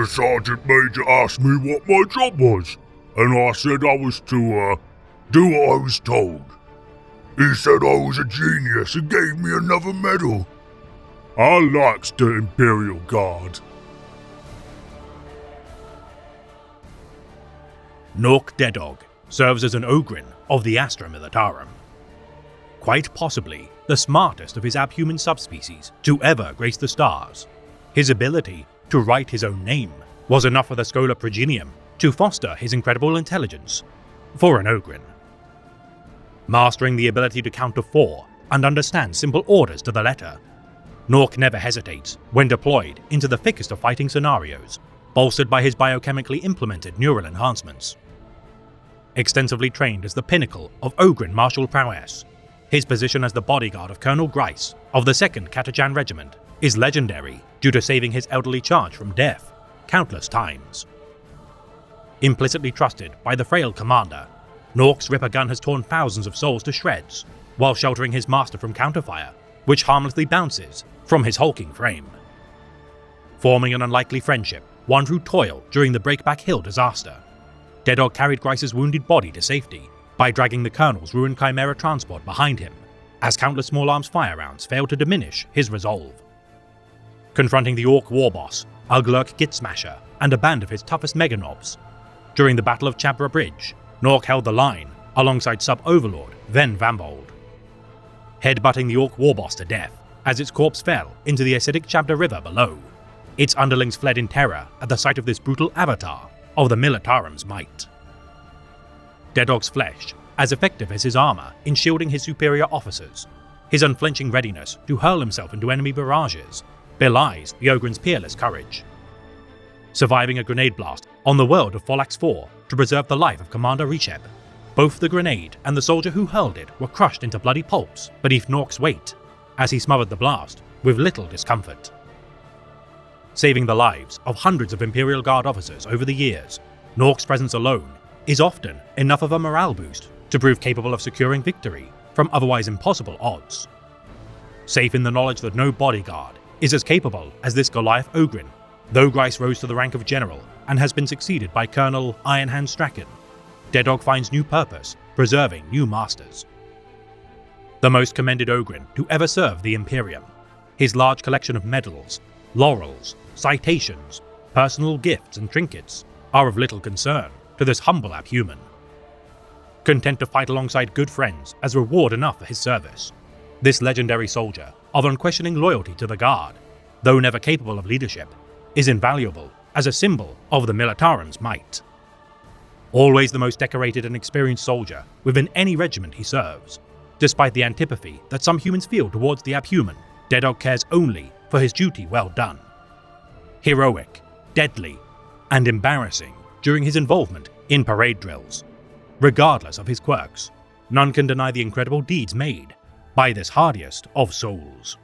The sergeant major asked me what my job was, and I said I was to, do what I was told. He said I was a genius and gave me another medal. I likes the Imperial Guard. Gnorc Deadog serves as an Ogryn of the Astra Militarum. Quite possibly the smartest of his abhuman subspecies to ever grace the stars, his ability to write his own name was enough for the Schola Progenium to foster his incredible intelligence for an Ogryn. Mastering the ability to count to 4 and understand simple orders to the letter, Gnorc never hesitates when deployed into the thickest of fighting scenarios, bolstered by his biochemically implemented neural enhancements. Extensively trained as the pinnacle of Ogryn martial prowess, his position as the bodyguard of Colonel Grice of the 2nd Catachan Regiment is legendary due to saving his elderly charge from death countless times. Implicitly trusted by the frail commander, Gnorc's Ripper gun has torn thousands of souls to shreds while sheltering his master from counterfire, which harmlessly bounces from his hulking frame. Forming an unlikely friendship won through toil during the Breakback Hill disaster, Deadog carried Grice's wounded body to safety by dragging the Colonel's ruined Chimera transport behind him, as countless small arms fire rounds failed to diminish his resolve. Confronting the Orc war boss, Uglurk Gitsmasher, and a band of his toughest Meganobs, during the Battle of Chabra Bridge, Gnorc held the line alongside Sub-Overlord Ven Vambold, headbutting the Orc war boss to death as its corpse fell into the acidic Chabda River below. Its underlings fled in terror at the sight of this brutal avatar of the Militarum's might. Deadog's flesh, as effective as his armor in shielding his superior officers, his unflinching readiness to hurl himself into enemy barrages, belies the Ogryn's peerless courage. Surviving a grenade blast on the world of Pholax 4 to preserve the life of Commander Resheb, both the grenade and the soldier who hurled it were crushed into bloody pulps beneath Gnorc's weight, as he smothered the blast with little discomfort. Saving the lives of hundreds of Imperial Guard officers over the years, Gnorc's presence alone is often enough of a morale boost to prove capable of securing victory from otherwise impossible odds. Safe in the knowledge that no bodyguard is as capable as this Goliath Ogryn, though Grice rose to the rank of general and has been succeeded by Colonel Ironhand Strachan, Deadog finds new purpose, preserving new masters. The most commended Ogryn to ever serve the Imperium, his large collection of medals, laurels, citations, personal gifts and trinkets are of little concern to this humble abhuman. Content to fight alongside good friends as reward enough for his service, this legendary soldier of unquestioning loyalty to the Guard, though never capable of leadership, is invaluable as a symbol of the Militarum's might. Always the most decorated and experienced soldier within any regiment he serves, despite the antipathy that some humans feel towards the abhuman, Deadog cares only for his duty well done. Heroic, deadly, and embarrassing during his involvement in parade drills. Regardless of his quirks, none can deny the incredible deeds made by this hardiest of souls.